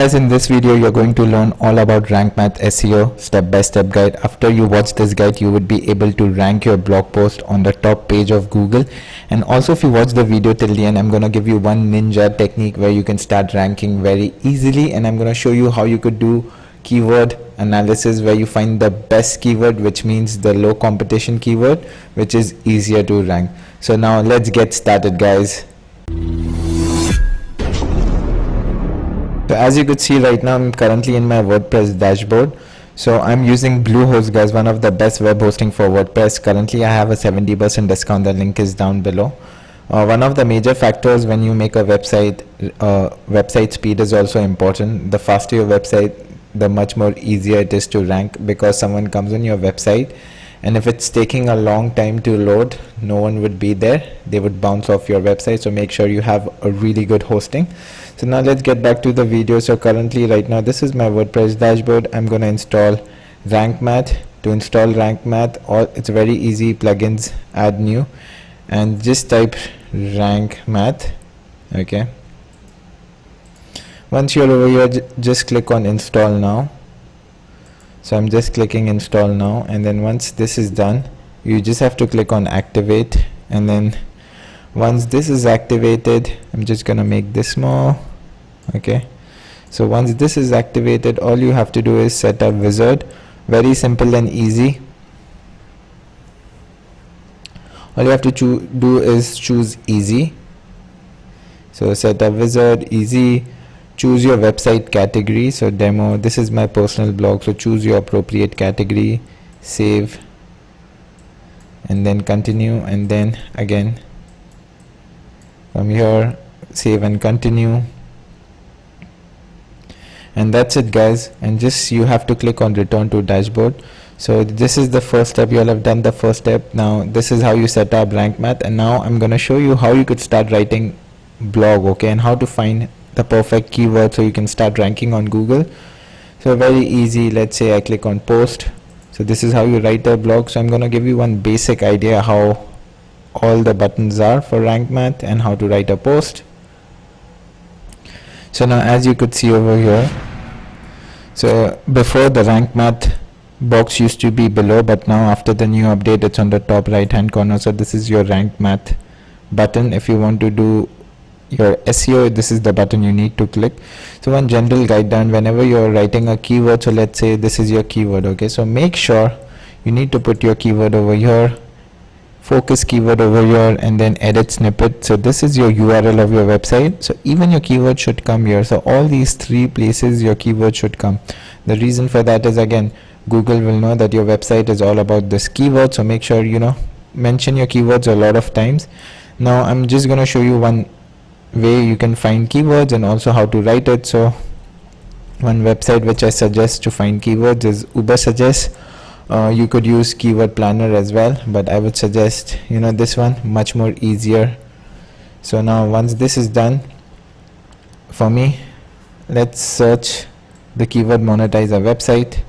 Guys, in this video you're going to learn all about Rank Math SEO step-by-step guide. After you watch this guide, you would be able to rank your blog post on the top page of Google. And also, if you watch the video till the end, I'm going to give you one ninja technique where you can start ranking very easily, and I'm going to show you how you could do keyword analysis where you find the best keyword, which means the low competition keyword, which is easier to rank. So now let's get started, guys. So as you could see right now, I'm currently in my WordPress dashboard. So I'm using Bluehost, guys, one of the best web hosting for WordPress. Currently I have a 70% discount. The link is down below. One of the major factors when you make a website, website speed is also important. The faster your website, the much more easier it is to rank, because someone comes on your website and if it's taking a long time to load, no one would be there. They would bounce off your website. So make sure you have a really good hosting. So now let's get back to the video. So currently right now, this is my WordPress dashboard. I'm going to install Rank Math. To install Rank Math, it's very easy. Plugins, add new, and just type Rank Math. Okay. Once you're over here, just click on install now. So I'm just clicking install now, and then once this is done, you just have to click on activate, and then once this is activated, I'm just gonna make this small. Okay, so once this is activated, all you have to do is set up wizard. Very simple and easy. All you have to do is choose easy. So set up wizard, easy. Choose your website category. So demo, this is my personal blog, so choose your appropriate category, save, and then continue, and then again from here save and continue, and that's it, guys. And just you have to click on return to dashboard. So this is the first step. You all have done the first step. Now this is how you set up Rank Math, and now I'm gonna show you how you could start writing blog, okay, and how to find the perfect keyword so you can start ranking on Google. So very easy. Let's say I click on post. So this is how you write a blog. So I'm going to give you one basic idea how all the buttons are for Rank Math and how to write a post. So now as you could see over here, so before the Rank Math box used to be below, but now after the new update it's on the top right hand corner. So this is your Rank Math button. If you want to do your SEO, this is the button you need to click. So one general guideline whenever you're writing a keyword, so let's say this is your keyword, okay, so make sure you need to put your keyword over here, focus keyword over here, and then edit snippet. So this is your URL of your website, so even your keyword should come here. So all these three places your keyword should come. The reason for that is, again, Google will know that your website is all about this keyword, so make sure mention your keywords a lot of times. Now I'm just going to show you one way you can find keywords and also how to write it. So one website which I suggest to find keywords is Ubersuggest. You could use Keyword Planner as well, but I would suggest this one, much more easier. So now once this is done for me, let's search the keyword monetize a website.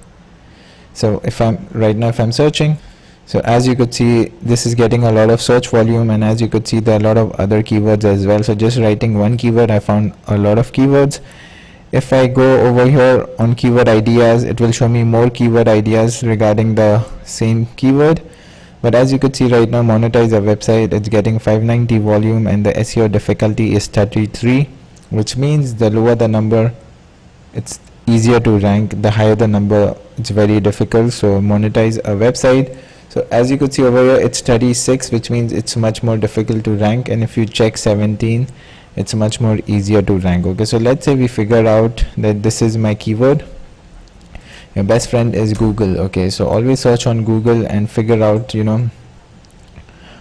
So if I'm searching, so as you could see, this is getting a lot of search volume, and as you could see, there are a lot of other keywords as well. So just writing one keyword, I found a lot of keywords. If I go over here on keyword ideas, it will show me more keyword ideas regarding the same keyword. But as you could see right now, monetize a website, it's getting 590 volume, and the SEO difficulty is 33, which means the lower the number, it's easier to rank. The higher the number, it's very difficult. So monetize a website. So as you could see over here, it's 36, which means it's much more difficult to rank. And if you check 17, it's much more easier to rank. Okay, so let's say we figure out that this is my keyword. Your best friend is Google. Okay, so always search on Google and figure out,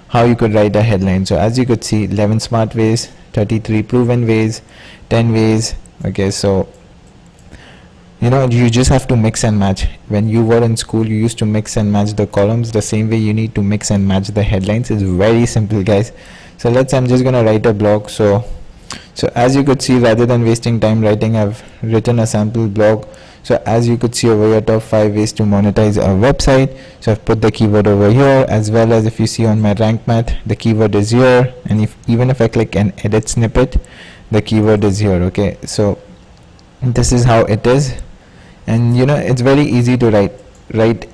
how you could write a headline. So as you could see, 11 smart ways, 33 proven ways, 10 ways. Okay, so you just have to mix and match. When you were in school, you used to mix and match the columns. The same way you need to mix and match the headlines. It's very simple, guys. So I'm just gonna write a blog. So as you could see, rather than wasting time writing, I've written a sample blog. So as you could see over here, top 5 ways to monetize a website. So I've put the keyword over here, as well as if you see on my Rank Math, the keyword is here, and even if I click an edit snippet, the keyword is here. Okay, so This is how it is. And it's very easy to write.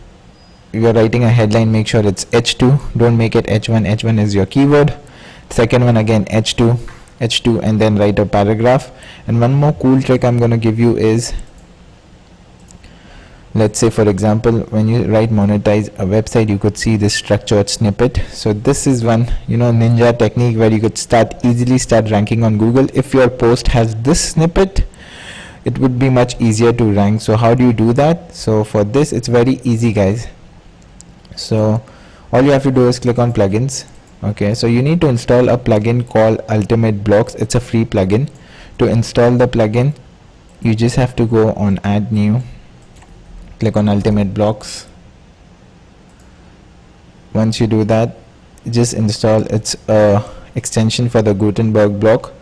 You're writing a headline, make sure it's h2, don't make it h1. H1 is your keyword. Second one again h2, and then write a paragraph. And one more cool trick I'm going to give you is, let's say for example, when you write monetize a website, you could see this structured snippet. So this is one ninja technique where you could easily start ranking on Google. If your post has this snippet, it would be much easier to rank. So how do you do that? So for this, it's very easy, guys. So all you have to do is click on plugins. Okay, so you need to install a plugin called Ultimate Blocks. It's a free plugin. To install the plugin, you just have to go on add new, click on Ultimate Blocks. Once you do that, just install. It's a extension for the Gutenberg block.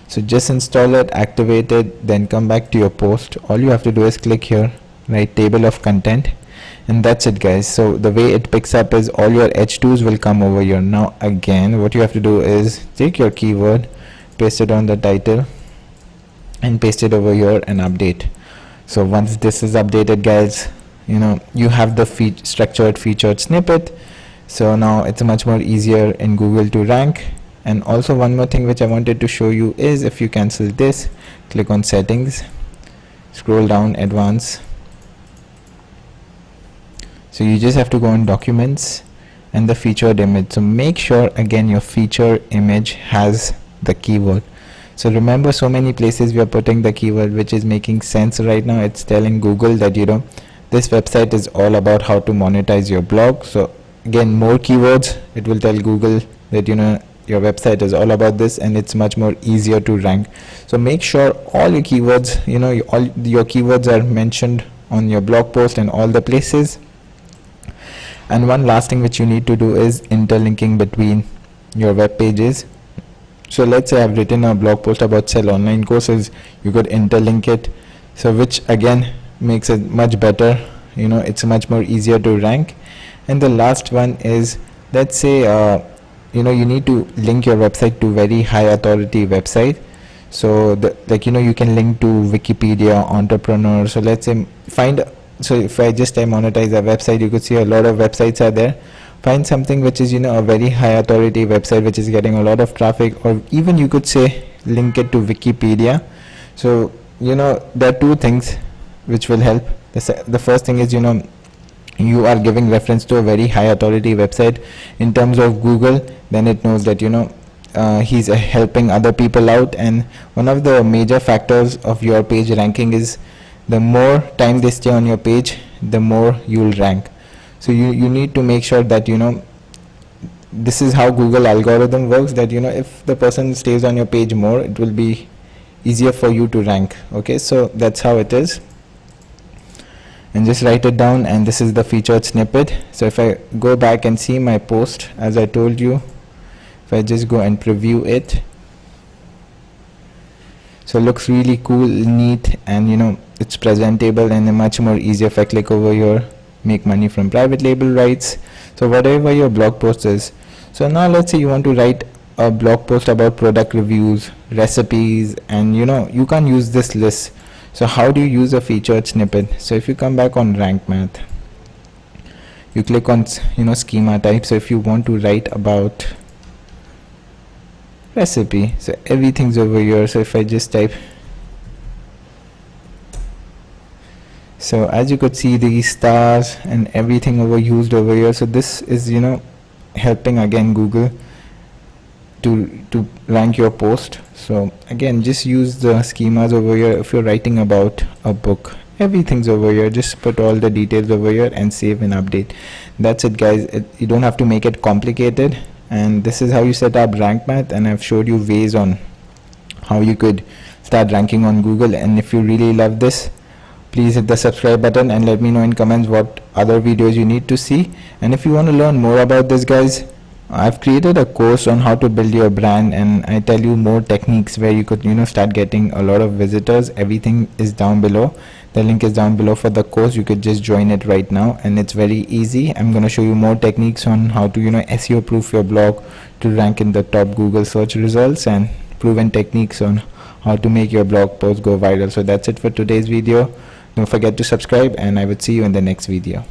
So just install it, activate it, then come back to your post. All you have to do is click here, write table of content, and that's it, guys. So the way it picks up is all your h2s will come over here. Now again, what you have to do is take your keyword, paste it on the title, and paste it over here and update. So once this is updated, guys, you have the structured featured snippet. So now it's much more easier in Google to rank. And also one more thing which I wanted to show you is, if you cancel this, click on settings, scroll down, advanced. So you just have to go on documents and the featured image. So make sure again your feature image has the keyword. So remember, so many places we are putting the keyword, which is making sense right now. It's telling Google that this website is all about how to monetize your blog. So again, more keywords, it will tell Google that your website is all about this, and it's much more easier to rank. So make sure all your keywords, all your keywords are mentioned on your blog post and all the places. And one last thing which you need to do is interlinking between your web pages. So let's say I've written a blog post about sell online courses, you could interlink it, so which again makes it much better. It's much more easier to rank. And the last one is, let's say you need to link your website to very high authority website. So you can link to Wikipedia, Entrepreneur. So let's say so if I just type monetize a website, you could see a lot of websites are there. Find something which is a very high authority website which is getting a lot of traffic, or even you could say link it to Wikipedia. So there are two things which will help. The first thing is you are giving reference to a very high authority website in terms of Google, then it knows that he's helping other people out. And one of the major factors of your page ranking is, the more time they stay on your page, the more you'll rank. So you need to make sure that this is how Google algorithm works, that if the person stays on your page more, it will be easier for you to rank. Okay, so that's how it is. And just write it down, and this is the featured snippet. So if I go back and see my post, as I told you, if I just go and preview it, so it looks really cool, neat, and it's presentable and much more easier. If I click over here, make money from private label rights, so whatever your blog post is. So now let's say you want to write a blog post about product reviews, recipes, and you can't use this list. So how do you use a featured snippet? So if you come back on Rank Math, you click on schema type. So if you want to write about recipe, so everything's over here. So if I just type, so as you could see, these stars and everything used over here. So this is helping again Google to rank your post. So again, just use the schemas over here. If you're writing about a book, everything's over here. Just put all the details over here and save and update. That's it, guys. You don't have to make it complicated. And this is how you set up Rank Math, and I've showed you ways on how you could start ranking on Google. And if you really love this, please hit the subscribe button and let me know in comments what other videos you need to see. And if you want to learn more about this, guys, I've created a course on how to build your brand, and I tell you more techniques where you could start getting a lot of visitors. Everything is down below. The link is down below for the course. You could just join it right now, and it's very easy. I'm going to show you more techniques on how to SEO proof your blog to rank in the top Google search results, and proven techniques on how to make your blog post go viral. So that's it for today's video. Don't forget to subscribe, and I would see you in the next video.